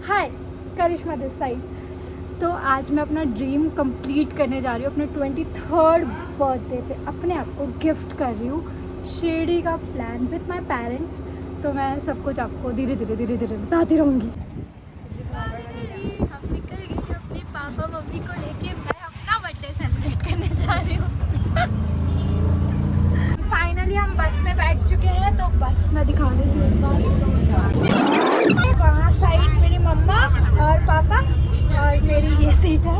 Hi, Karishma this side. तो आज मैं अपना ड्रीम कंप्लीट करने जा रही हूँ। अपने 23rd बर्थडे पे अपने आप को गिफ्ट कर रही हूँ शिरडी का प्लान विद माय पेरेंट्स। तो मैं सब कुछ आपको धीरे धीरे बताती रहूँगी। हम निकल गए थे अपने पापा मम्मी को लेके। मैं अपना बर्थडे सेलिब्रेट करने जा रही हूँ। फाइनली हम बस में बैठ चुके हैं। तो बस मैं दिखा देती हूँ एक बार। वहाँ साइड मेरी मम्मा और पापा और मेरी ये सीट है।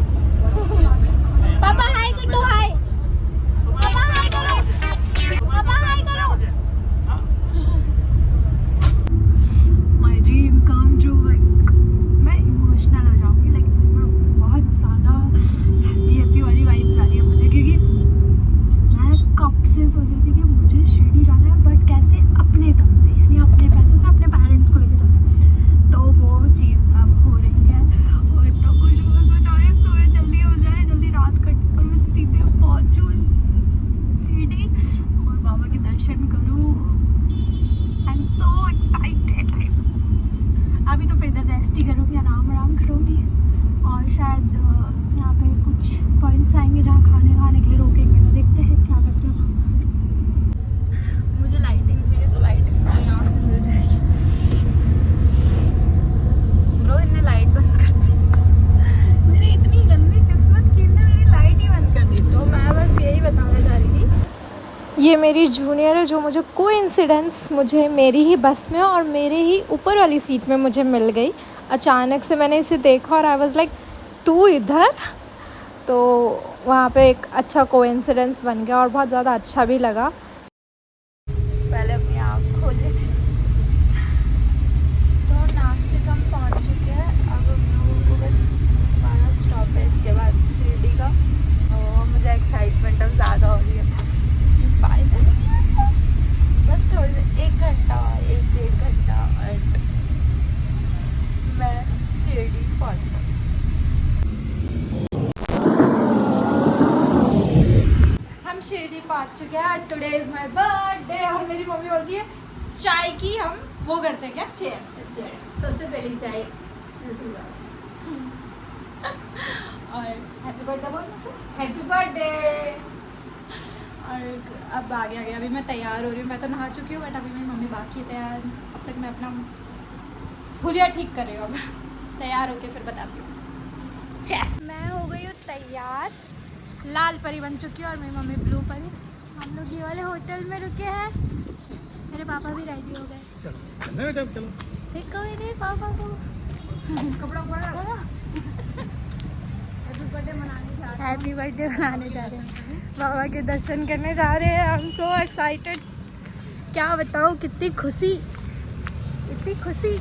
पापा हाय कर दो, हाय पापा, हाय करो पापा, हाय करो। My dream come true. मैं इमोशनल हो जाऊंगी। लाइक बहुत ज़्यादा हैप्पी वाली वाइब्स आ रही है मुझे, क्योंकि मैं कब से सोच रही थी कि मुझे शिरडी जाना है, बट कैसे, अपने दम से, यानी अपने पैसों से अपने पेरेंट्स को लेके जाना है। तो वो चीज़ अब हो रही है और तो कुछ सोच रही सुबह जल्दी हो जाए, जल्दी रात कट और मैं सीधे पहुँचूँ शिरडी और बाबा के दर्शन करूँ। I am so excited. अभी तो फिर इधर रेस्ट ही करूँगी, आराम करूँगी और शायद यहाँ पे कुछ पॉइंट्स आएंगे जहाँ खाने के लिए रोकेंगे। तो देखते हैं क्या करते हैं। मुझे लाइटिंग चाहिए, तो लाइटिंग मुझे यहाँ से मिल जाएगी। ब्रो इनने लाइट बंद कर दी। मेरी इतनी गंदी किस्मत कि इनने मेरी लाइट ही बंद कर दी। तो मैं बस यही बताना चाह रही थी, ये मेरी जूनियर है जो मुझे कोइंसिडेंस मुझे मेरी ही बस में और मेरे ही ऊपर वाली सीट में मुझे मिल गई। अचानक से मैंने इसे देखा और आई वाज लाइक तू इधर। तो वहाँ पे एक अच्छा कोइंसिडेंस बन गया और बहुत ज़्यादा अच्छा भी लगा। पहले अपनी आँख खोल लेती। तो नासिक हम पहुँच चुके हैं। अब हम लोगों को बस 12 स्टॉप है, इसके बाद शिरडी का। और मुझे एक्साइटमेंट अब ज़्यादा हो रही है। फाइनली बस थोड़ी देर, 1 घंटा 1-1.5 घंटा और मैं शिरडी पहुँचा। हम शिरडी पहुँच चुके हैं। Today is my birthday. और मेरी मम्मी बोलती है चाय की हम वो करते हैं क्या, चेयर्स। सबसे पहले चाय और हैप्पी बर्थडे बोल मुझे। Happy birthday. और अब आगे अभी मैं तैयार हो रही हूँ। मैं तो नहा चुकी हूँ बट अभी मेरी मम्मी बाकी है तैयार। तब तक मैं अपना हुलिया ठीक कर रही हूँ। अब तैयार होके फिर बताती हूँ। चेस मैं हो गई हूँ तैयार, लाल परी बन चुकी है और मेरी मम्मी ब्लू परी। हम लोग ये वाले होटल में रुके हैं। मेरे पापा भी रेडी हो गए। चलो ठीक हो मेरे पापा को कपड़ा पड़ा। हैप्पी बर्थडे मनाने जा रहे हैं। हैप्पी बर्थडे मनाने जा रहे हैं, बाबा के दर्शन करने जा रहे हैं। I am so excited. क्या बताऊँ, कितनी खुशी, इतनी खुशी।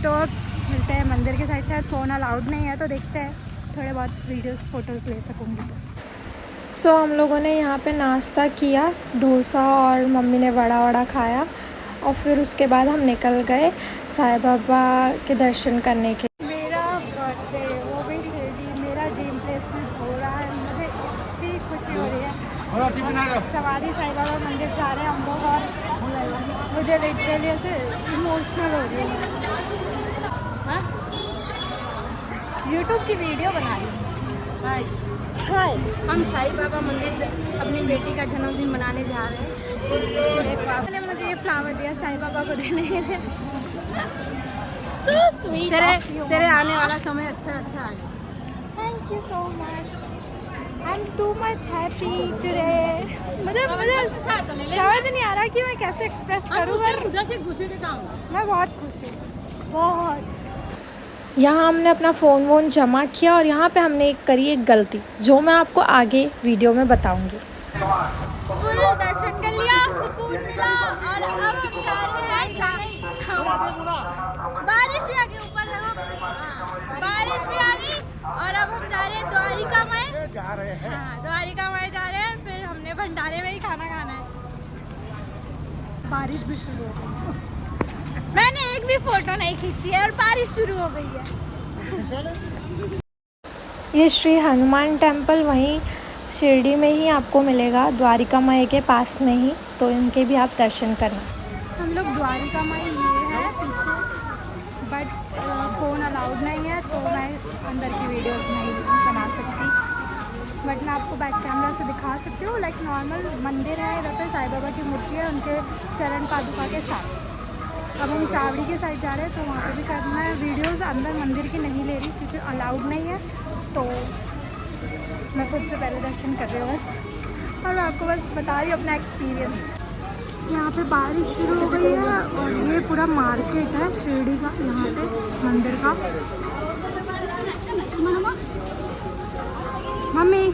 तो अब मिलते हैं मंदिर के साइड। शायद फ़ोन अलाउड नहीं है तो देखते हैं, थोड़े बहुत वीडियोस फोटोज़ ले सकूँगी तो। सो हम लोगों ने यहाँ पे नाश्ता किया, डोसा, और मम्मी ने वड़ा खाया और फिर उसके बाद हम निकल गए साईं बाबा के दर्शन करने के। मेरा बर्थडे, वो भी शिरडी, मेरा ड्रीम प्लेस में हो रहा है। मुझे इतनी खुशी हो रही है। सवारी साईं बाबा मंदिर जा रहे हैं हम लोग और मुझे लिटरली ऐसे इमोशनल हो रही है। यूट्यूब की वीडियो बना रही हूँ। हाय हम साईं बाबा मंदिर पे अपनी बेटी का जन्मदिन मनाने जा रहे हैं। इसके लिए ने मुझे ये फ्लावर दिया साईं बाबा को देने के लिए। So sweet. तेरे आने वाला समय अच्छा आएगा। Thank you so much. I am too much happy today. मुझे समझ नहीं आ रहा कि मैं कैसे एक्सप्रेस करूँ, पर उधर से घुसे के जाऊँ। मैं बहुत खुश हूँ, बहुत। यहाँ हमने अपना फ़ोन जमा किया और यहाँ पे हमने करी एक गलती जो मैं आपको आगे वीडियो में बताऊँगी। फुल दर्शन कर लिया, सुकून मिला और अब हम जा रहे हैं। बारिश भी आ गई, ऊपर देखो बारिश भी आ गई। और अब हम जा रहे हैं द्वारिका में। द्वारिका में जा रहे हैं। फिर हमने भंडारे में ही खाना खाना है। बारिश भी शुरू हो गई। मैंने एक भी फोटो नहीं खींची है और बारिश शुरू हो गई है। ये श्री हनुमान टेम्पल वहीं शिरडी में ही आपको मिलेगा, द्वारिका माई के पास में ही। तो इनके भी आप दर्शन करना। हम लोग द्वारिका माई ये है पीछे, बट फ़ोन अलाउड नहीं है तो मैं अंदर की वीडियोस नहीं बना सकती, बट मैं आपको बैक कैमरा से दिखा सकती हूँ। लाइक नॉर्मल मंदिर है, इधर पे साईं बाबा की मूर्ति है, उनके चरण पादुका के साथ। अब हम चावड़ी के साइड जा रहे हैं, तो वहाँ पे भी शायद मैं वीडियोस अंदर मंदिर की नहीं ले रही क्योंकि अलाउड नहीं है, तो मैं खुद से पहले दर्शन कर रही हूँ बस, और मैं आपको बस बता रही हूँ अपना एक्सपीरियंस। यहाँ पे बारिश शुरू हो गई है और ये पूरा मार्केट है शिरडी का, यहाँ पे मंदिर का। Mummy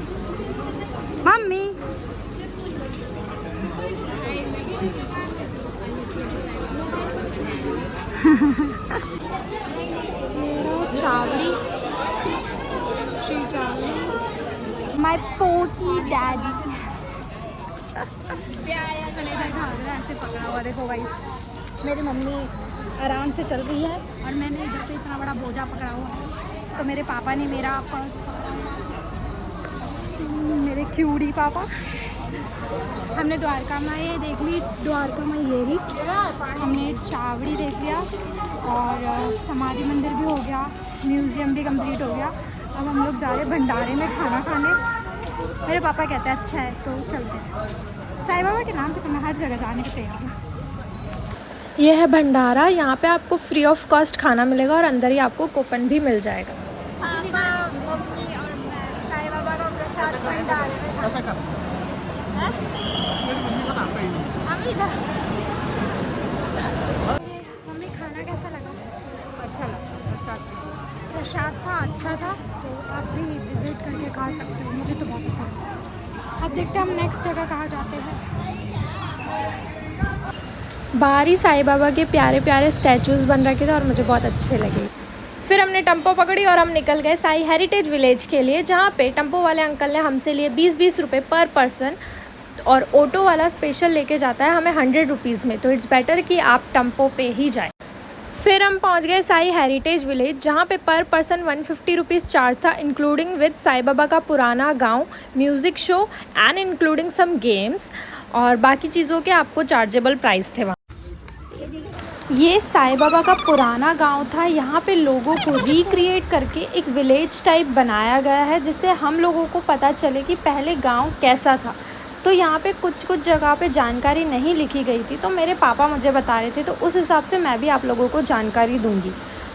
mummy Chawadi, Shri Chawadi, my पोटी डैडी। मैंने इधर घाघरा ऐसे पकड़ा हुआ, देखो गाइस मेरी मम्मी आराम से चल रही है और मैंने इधर पे इतना बड़ा बोझा पकड़ा हुआ है, तो मेरे पापा ने मेरा पर्स पकड़ा हुआ, मेरे क्यूडी पापा। हमने द्वारका माई देख ली, द्वारका माई ये ही, हमने चावड़ी देख लिया और समाधि मंदिर भी हो गया, म्यूज़ियम भी कंप्लीट हो गया। अब हम लोग जा रहे हैं भंडारे में खाना खाने। मेरे पापा कहते हैं अच्छा है तो चलते हैं। साईं बाबा के नाम पे तो मैं हर जगह जाने को तैयार हूँ। ये है भंडारा, यहाँ पे आपको फ्री ऑफ कॉस्ट खाना मिलेगा और अंदर ही आपको कूपन भी मिल जाएगा। पापा, मम्मी और मैं साईं बाबा का प्रसाद भंडारे में मम्मी खाना कैसा लगा? अच्छा लगा, प्रसाद था, अच्छा था, तो आप भी विज़िट करके खा सकते हो, मुझे तो बहुत अच्छा लगा। अब देखते हैं हम नेक्स्ट जगह कहाँ जाते हैं। बाहर ही साईं बाबा के प्यारे प्यारे स्टैचूज़ बन रखे थे और मुझे बहुत अच्छे लगे। फिर हमने टेम्पो पकड़ी और हम निकल गए साई हेरिटेज विलेज के लिए, जहाँ पे टेम्पो वाले अंकल ने हमसे लिए 20-20 रुपये पर पर्सन और ऑटो वाला स्पेशल लेके जाता है हमें 100 रुपीज़ में, तो इट्स बेटर कि आप टेम्पो पे ही जाएं। फिर हम पहुंच गए साई हेरिटेज विलेज, जहाँ पे पर पर्सन 150 रुपीज़ चार्ज था, इंक्लूडिंग विद साईं बाबा का पुराना गांव, music show and including some games, और बाकी चीज़ों के आपको चार्जेबल प्राइस थे वहाँ। ये साईं बाबा का पुराना गांव था, यहाँ पे लोगों को रिक्रिएट करके एक विलेज टाइप बनाया गया है, जिससे हम लोगों को पता चले कि पहले गांव कैसा था। तो यहाँ पे कुछ जगह पे जानकारी नहीं लिखी गई थी, तो मेरे पापा मुझे बता रहे थे, तो उस हिसाब से मैं भी आप लोगों को जानकारी दूंगी।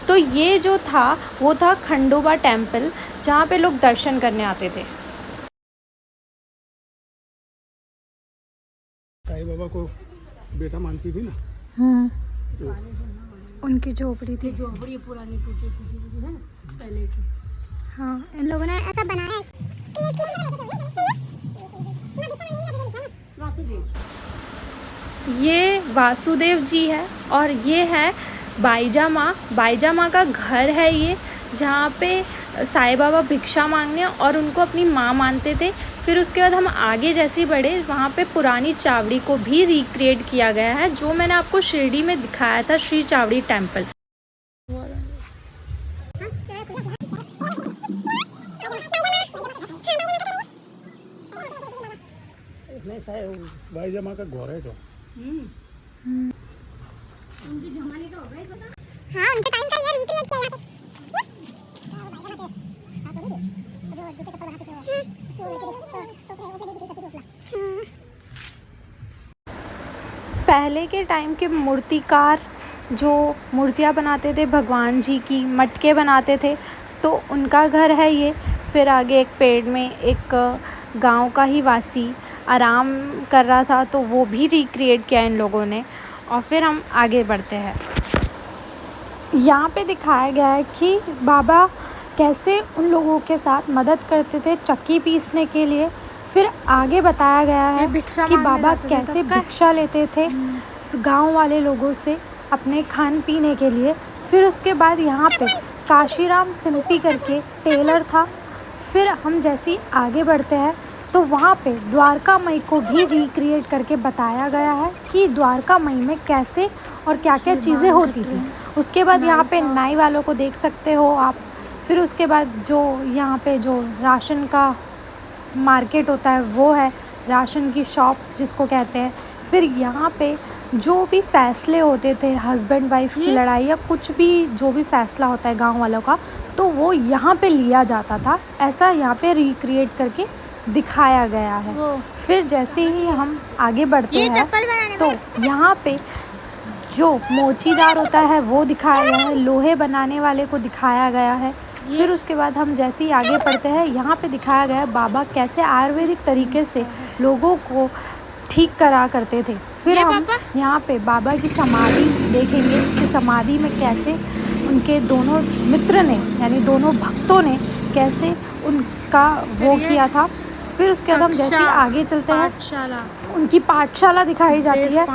तो ये जो था वो था खंडोबा टेम्पल, जहाँ पे लोग दर्शन करने आते थे। साईं बाबा को बेटा मानती थी ना, उनकी झोपड़ी थी, झोपड़ी पुरानी टूटी है ना पहले की। हाँ इन लोगों ने ऐसा बनाया है। ये वासुदेव जी है और ये है बाईजा माँ। बाईजा माँ का घर है ये, जहाँ पे साईं बाबा भिक्षा मांगने और उनको अपनी माँ मानते थे। फिर उसके बाद हम आगे जैसे बढ़े, वहाँ पे पुरानी चावड़ी को भी रिक्रिएट किया गया है, जो मैंने आपको शिरडी में दिखाया था, श्री चावड़ी टेम्पल। भाई जमा का घर है जो उनकी जमाने का होगा इसका। हाँ उनके टाइम का ये रिक्रिएट किया यहाँ पे। पहले के टाइम के मूर्तिकार जो मूर्तियाँ बनाते थे भगवान जी की, मटके बनाते थे, तो उनका घर है ये। फिर आगे एक पेड़ में एक गांव का ही वासी आराम कर रहा था, तो वो भी रिक्रिएट किया इन लोगों ने। और फिर हम आगे बढ़ते हैं। यहाँ पे दिखाया गया है कि बाबा कैसे उन लोगों के साथ मदद करते थे चक्की पीसने के लिए। फिर आगे बताया गया है कि बाबा कैसे भिक्षा लेते थे गांव वाले लोगों से अपने खान पीने के लिए। फिर उसके बाद यहाँ पे काशीराम सिंपी करके टेलर था। फिर हम जैसे ही आगे बढ़ते हैं तो वहाँ पे द्वारका मई को भी रिक्रिएट करके बताया गया है कि द्वारका मई में कैसे और क्या क्या चीज़ें होती थी। उसके बाद यहाँ पे नाई वालों को देख सकते हो आप। फिर उसके बाद जो यहाँ पे जो राशन का मार्केट होता है वो है, राशन की शॉप जिसको कहते हैं। फिर यहाँ पे जो भी फैसले होते थे, हस्बैंड वाइफ की लड़ाई या कुछ भी जो भी फैसला होता है गांव वालों का, तो वो यहाँ पे लिया जाता था। ऐसा यहाँ पे रिक्रिएट करके दिखाया गया है। फिर जैसे ही हम आगे बढ़ते हैं तो यहाँ पे जो मोचीदार होता है वो दिखाया गया है, लोहे बनाने वाले को दिखाया गया है। फिर उसके बाद हम जैसे ही आगे बढ़ते हैं, यहाँ पे दिखाया गया है बाबा कैसे आयुर्वेदिक तरीके से लोगों को ठीक करा करते थे। फिर हम यहाँ पे बाबा की समाधि देखेंगे कि समाधि में कैसे उनके दोनों मित्र ने, यानी दोनों भक्तों ने कैसे उनका वो किया था। फिर उसके बाद हम जैसे ही आगे चलते हैं, उनकी पाठशाला दिखाई जाती है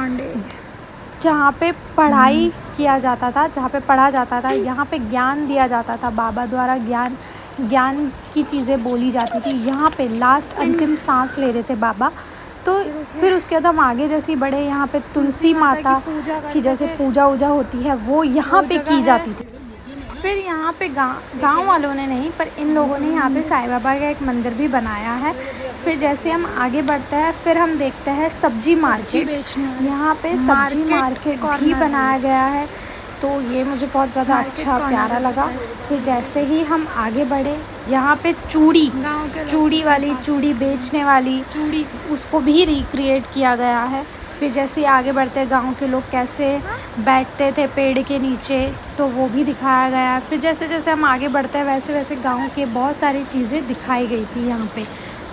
जहाँ पे पढ़ाई किया जाता था, जहाँ पे पढ़ा जाता था, यहाँ पे ज्ञान दिया जाता था। बाबा द्वारा ज्ञान की चीज़ें बोली जाती थी। यहाँ पे लास्ट अंतिम सांस ले रहे थे बाबा। तो फिर उसके बाद हम आगे जैसे ही बढ़े, यहाँ पे तुलसी माता की जैसे पूजा वूजा होती है वो यहाँ पे की जाती थी। फिर यहाँ पे गांव वालों ने नहीं, पर इन लोगों ने यहाँ पे साईं बाबा का एक मंदिर भी बनाया है। फिर जैसे हम आगे बढ़ते हैं, फिर हम देखते हैं सब्जी मार्केट। यहाँ पे सब्जी मार्केट भी बनाया गया है, तो ये मुझे बहुत ज़्यादा अच्छा प्यारा लगा। फिर जैसे ही हम आगे बढ़े, यहाँ पे चूड़ी वाली, चूड़ी बेचने वाली, उसको भी रिक्रिएट किया गया है। फिर जैसे ही आगे बढ़ते गांव के लोग कैसे बैठते थे पेड़ के नीचे, तो वो भी दिखाया गया है। फिर जैसे जैसे हम आगे बढ़ते हैं वैसे वैसे गांव के बहुत सारी चीज़ें दिखाई गई थी यहाँ पे।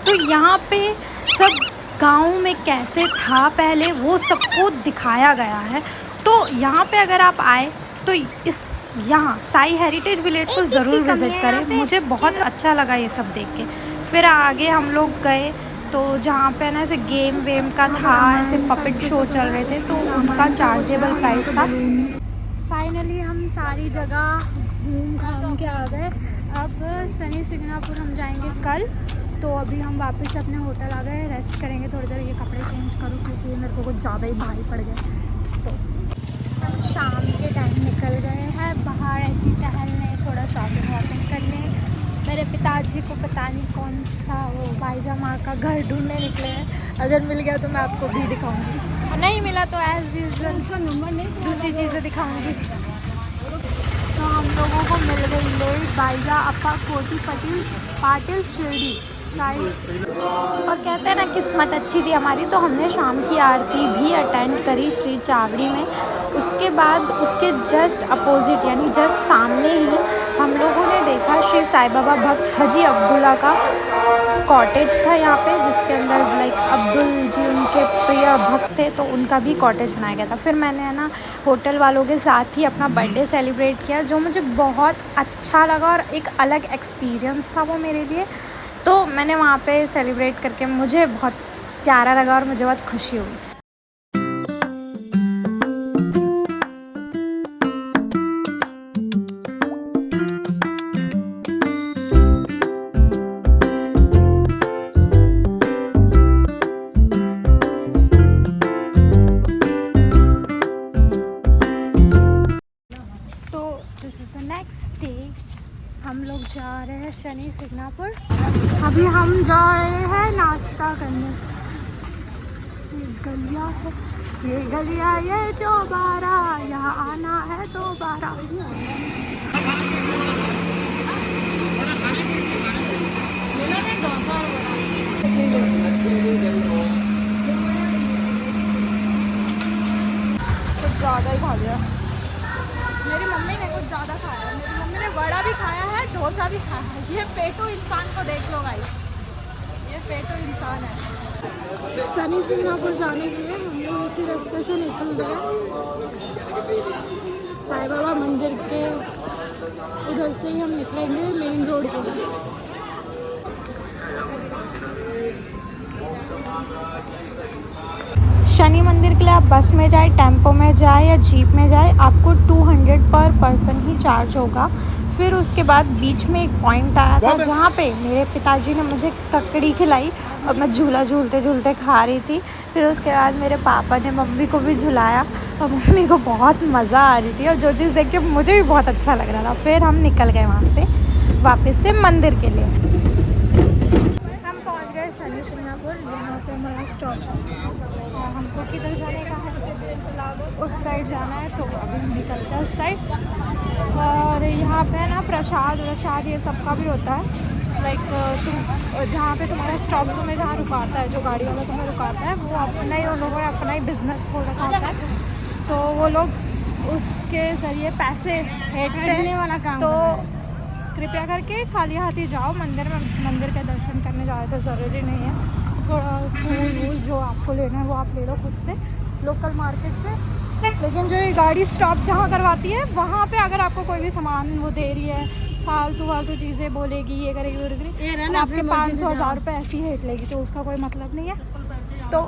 तो यहाँ पे सब गांव में कैसे था पहले वो सबको दिखाया गया है। तो यहाँ पे अगर आप आए तो इस यहाँ साई हेरिटेज विलेज को ज़रूर विज़िट करें। मुझे बहुत अच्छा लगा ये सब देख के। फिर आगे हम लोग गए तो जहाँ पे ना ऐसे गेम वेम का था, ऐसे पपेट शो चल रहे थे, तो उनका चार्जेबल प्राइस था। फाइनली हम सारी जगह घूम घाम के आ गए। अब शनि सिग्नापुर हम जाएंगे कल। तो अभी हम वापस अपने होटल आ गए, रेस्ट करेंगे थोड़ी देर। ये कपड़े चेंज करूँ क्योंकि मेरे को कुछ ज़्यादा ही भारी पड़ गए। तो हम शाम के टाइम निकल गए हैं बाहर ऐसे ही टहलने, थोड़ा शॉपिंग वॉपिंग करने। मेरे पिताजी को पता नहीं कौन सा वो वाइजा माँ का घर ढूंढने निकले हैं। अगर मिल गया तो मैं आपको भी दिखाऊंगी, और नहीं मिला तो एज यूजुअल दूसरी चीज़ें दिखाऊंगी। तो हम लोगों को मिल गई लेट वाइजा अप्पा कोटी पाटिल शिरडी साइड। और कहते हैं ना किस्मत अच्छी थी हमारी, तो हमने शाम की आरती भी अटेंड करी श्री चावड़ी में। उसके बाद उसके जस्ट अपोजिट यानी जस्ट सामने ही हम लोगों ने देखा श्री साईं बाबा भक्त हाजी अब्दुल्ला का कॉटेज था यहाँ पे, जिसके अंदर लाइक अब्दुल जी उनके प्रिय भक्त थे, तो उनका भी कॉटेज बनाया गया था। फिर मैंने है ना होटल वालों के साथ ही अपना बर्थडे सेलिब्रेट किया, जो मुझे बहुत अच्छा लगा और एक अलग एक्सपीरियंस था वो मेरे लिए। तो मैंने वहाँ पे सेलिब्रेट करके मुझे बहुत प्यारा लगा और मुझे बहुत खुशी हुई। हम लोग जा रहे हैं शनि सिग्नापुर। अभी हम जा रहे हैं नाश्ता करने। ये गलिया ये चौबारा, यहाँ आना है दोबारा। कुछ ज़्यादा ही खा लिया मेरी मम्मी ने, कुछ ज़्यादा खाया। मेरी मम्मी ने वड़ा भी खाया है, डोसा भी खाया है। ये पेटू इंसान को देख लो गाइस, ये पेटू इंसान है। शनि सिग्नापुर जाने के लिए हम लोग इसी रास्ते से निकल गए, साईं बाबा मंदिर के उधर से ही हम निकलेंगे मेन रोड के लिए। शनि मंदिर के लिए आप बस में जाए, टेम्पो में जाए या जीप में जाए, आपको 200 पर पर्सन ही चार्ज होगा। फिर उसके बाद बीच में एक पॉइंट आया था जहाँ पे मेरे पिताजी ने मुझे ककड़ी खिलाई और मैं झूला झूलते झूलते खा रही थी। फिर उसके बाद मेरे पापा ने मम्मी को भी झुलाया और मम्मी को बहुत मज़ा आ रही थी, और जो चीज़ देख के मुझे भी बहुत अच्छा लग रहा था। फिर हम निकल गए वहाँ से वापस से मंदिर के लिए। हम पहुँच गए शनि सिग्नापुर, यहाँ पे हमारा स्टॉप है। और हमको किधर जाने का है, उस साइड जाना है, तो अभी हम निकलते हैं उस साइड। और यहाँ पे ना प्रसाद ये सब का भी होता है। लाइक तुम जहाँ पे तुम्हारा स्टॉप तुम्हें जहाँ रुकाता है, जो गाड़ी वाला तुम्हें रुकाता है, वो अपना ही, उन लोगों ने अपना ही बिजनेस खोल रखा होता है, तो वो लोग उसके ज़रिए पैसे हेटने वाला काम। तो कृपया करके खाली हाथ ही जाओ मंदिर में। मंदिर के दर्शन करने जाए तो ज़रूरी नहीं है, थोड़ा फूल वूल जो आपको लेना है वो आप ले लो खुद से लोकल मार्केट से। लेकिन जो ये गाड़ी स्टॉप जहाँ करवाती है, वहाँ पे अगर आपको कोई भी सामान वो दे रही है, फालतू चीज़ें बोलेगी, ये करेगी वो करेगी, आपके 500-1000 रुपये ऐसी हेट लेगी, तो उसका कोई मतलब नहीं है। तो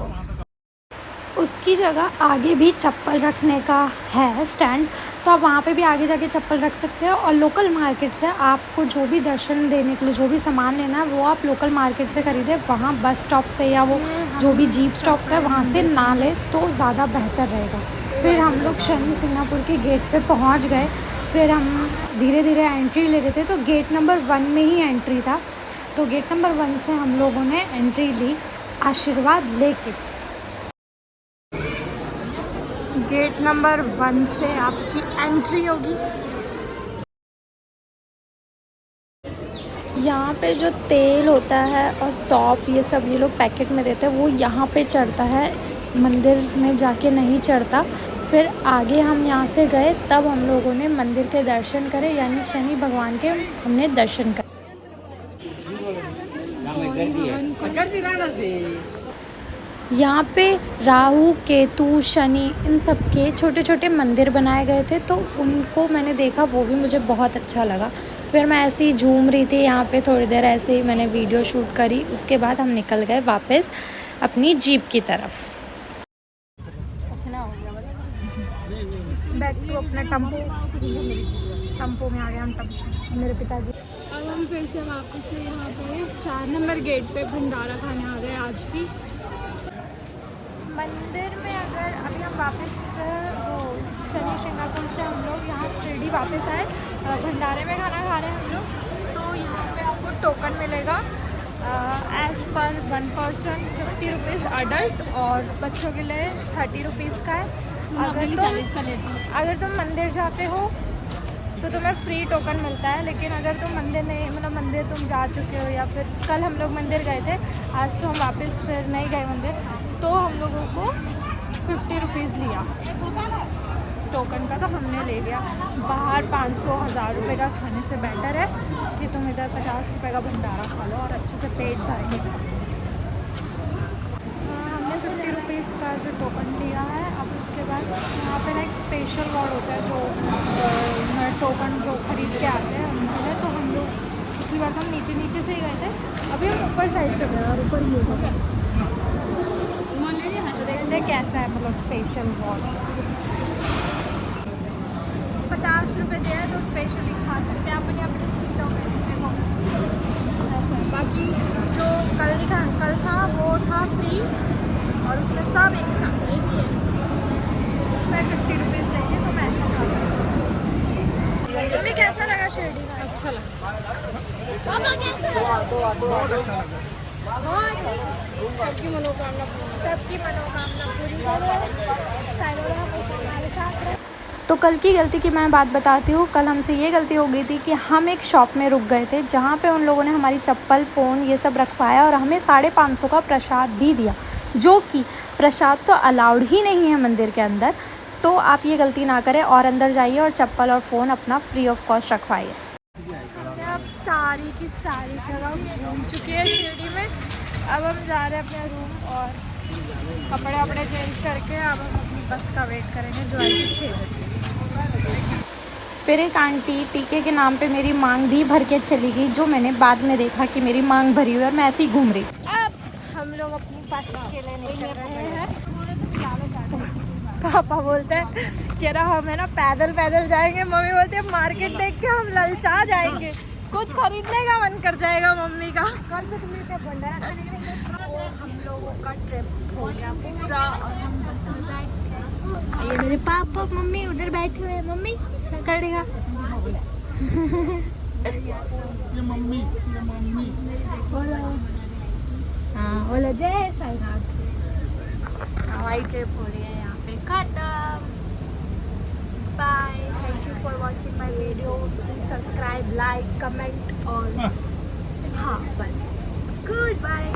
उसकी जगह आगे भी चप्पल रखने का है स्टैंड, तो आप वहाँ पे भी आगे जाके चप्पल रख सकते हो। और लोकल मार्केट से आपको जो भी दर्शन देने के लिए जो भी सामान लेना है, वो आप लोकल मार्केट से खरीदें। वहाँ बस स्टॉप से या वो जो भी जीप स्टॉप है वहाँ से ना ले तो ज़्यादा बेहतर रहेगा। फिर हम लोग शनि सिंगापुर के गेट पे पहुँच गए। फिर हम धीरे धीरे एंट्री ले रहे थे, तो गेट नंबर 1 में ही एंट्री था, तो गेट नंबर 1 से हम लोगों ने एंट्री ली आशीर्वाद लेके। गेट नंबर 1 से आपकी एंट्री होगी। यहाँ पे जो तेल होता है और सौंफ ये सब ये लोग पैकेट में देते हैं, वो यहाँ पे चढ़ता है, मंदिर में जाके नहीं चढ़ता। फिर आगे हम यहाँ से गए, तब हम लोगों ने मंदिर के दर्शन करे, यानी शनि भगवान के हमने दर्शन करे। यहाँ पे राहु केतु शनि इन सब के छोटे छोटे मंदिर बनाए गए थे, तो उनको मैंने देखा, वो भी मुझे बहुत अच्छा लगा। फिर मैं ऐसे ही झूम रही थी यहाँ पे, थोड़ी देर ऐसे ही मैंने वीडियो शूट करी। उसके बाद हम निकल गए वापस अपनी जीप की तरफ, बैक टू अपना टम्पो में आ गए हम। मेरे पिताजी अब हम फिर से वापस से यहाँ पे 4 नंबर गेट पे भंडारा खाने आ गए। आज भी मंदिर में अगर अभी हम वापस वो शनि सिंगापुर से हम लोग यहाँ शिरडी वापस आए, भंडारे में खाना खा रहे हैं हम लोग। तो यहाँ पे आपको टोकन मिलेगा as per 1 person 50 rupees adult, और बच्चों के लिए 30 रुपीज़ का है। अगर तुम मंदिर जाते हो तो तुम्हें फ्री टोकन मिलता है, लेकिन अगर तुम मंदिर नहीं, मतलब मंदिर तुम जा चुके हो, या फिर कल हम लोग मंदिर गए थे, आज तो हम वापस फिर नहीं गए मंदिर, तो हम लोगों को 50 रुपीज़ लिया टोकन का, तो हमने ले लिया। बाहर 500-1000 रुपये का खाने से बेटर है कि तुम इधर 50 रुपये का भंडारा खा लो और अच्छे से पेट भर के। हमने 50 रुपीज़ का जो टोकन लिया है। अब उसके बाद यहाँ पे ना एक स्पेशल वार्ड होता है, जो टोकन जो खरीद के आते हैं उनके लिए। तो हम लोग पिछली बार तो हम नीचे से ही गए थे, अभी हम ऊपर साइड से गए, और ऊपर ये जगह देखते हैं कैसा है, मतलब स्पेशल वार्ड। 50 रुपये दिया है तो स्पेशली खा सकते हैं अपनी अपनी सीटों में। देखो ऐसा, बाकी जो कल था वो था फ्री, और उसमें सब एक साथ ये भी है, इसमें 50 रुपीज़ देंगे तो मैं ऐसा खा सकती हूँ। तुम्हें कैसा लगा शिरडी का? अच्छा लगा। पापा कैसा लगा? बहुत अच्छा लगा। सबकी मनोकामना पूरी करे, साईं बाबा हमेशा हमारे साथ रहे। तो कल की गलती की मैं बात बताती हूँ। कल हमसे ये गलती हो गई थी कि हम एक शॉप में रुक गए थे, जहाँ पे उन लोगों ने हमारी चप्पल, फ़ोन ये सब रखवाया, और हमें 550 का प्रसाद भी दिया, जो कि प्रसाद तो अलाउड ही नहीं है मंदिर के अंदर। तो आप ये गलती ना करें और अंदर जाइए और चप्पल और फ़ोन अपना फ्री ऑफ कॉस्ट रखवाइए। हमने अब सारी की सारी जगह घूम चुके हैं शिरडी में। अब हम जा रहे हैं अपने रूम, और कपड़े वपड़े चेंज करके अब हम अपनी बस का वेट करेंगे, जो आएगी 6 बजे। फिर एक आंटी टीके के नाम पे मेरी मांग भी भर के चली गई, जो मैंने बाद में देखा कि मेरी मांग भरी हुई और मैं ऐसे ही घूम रही। अब हम लोग अपनी बस के लिए निकल रहे हैं। पापा बोलते हैं कि हम है ना पैदल जाएंगे, मम्मी बोलती है मार्केट देख के हम ललचा जाएंगे, कुछ खरीदने का मन कर जाएगा मम्मी का। कल तो तुम्हें भंडारा हम लोगों का ट्रिप हो गया पूरा, और हम बस में बैठ, ये मेरे पापा मम्मी उधर बैठे हुए हैं। मम्मी कर देगा ये मम्मी बोलो, हाँ बोलो जय साईनाथ। हवाई ट्रिप हो रही है यहाँ पे खत्म। Bye, thank you for watching my video, please subscribe, like, comment और हाँ बस, गुड बाय।